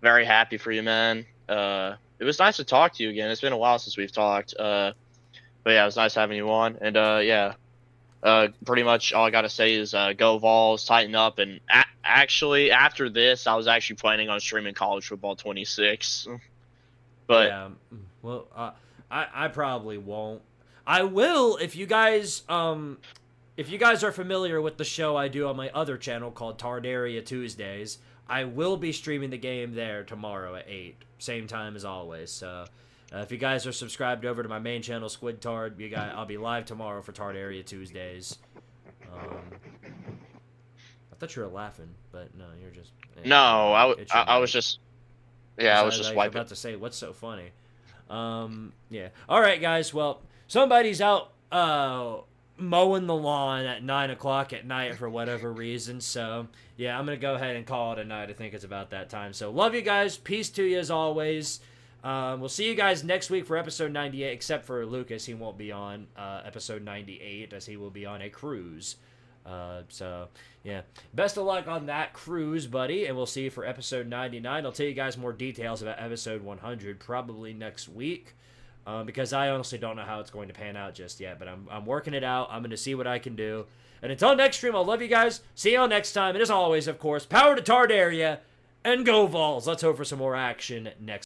Very happy for you, man. It was nice to talk to you again. It's been a while since we've talked. But yeah, it was nice having you on. And yeah, pretty much all I got to say is go Vols, tighten up. And actually, after this, I was actually planning on streaming College Football 26. But yeah, well, I probably won't. I will if you guys are familiar with the show I do on my other channel called Tardaria Tuesdays. I will be streaming the game there tomorrow at 8, same time as always. So if you guys are subscribed over to my main channel, Squidtard, I'll be live tomorrow for Tardaria Tuesdays. I thought you were laughing, but no, you're just. No, I was just. Yeah, I was just wiping. About to say what's so funny. Yeah. All right, guys. Well, somebody's out mowing the lawn at 9 o'clock at night for whatever reason. So yeah, I'm gonna go ahead and call it a night. I think it's about that time. So love you guys. Peace to you as always. We'll see you guys next week for episode 98. Except for Lucas, he won't be on episode 98 as he will be on a cruise. So yeah, best of luck on that cruise, buddy, and we'll see you for episode 99. I'll tell you guys more details about episode 100 probably next week, because I honestly don't know how it's going to pan out just yet, but I'm working it out. I'm going to see what I can do, and until next stream, I'll love you guys. See y'all next time, and as always, of course, power to Tardaria and go Vols. Let's hope for some more action next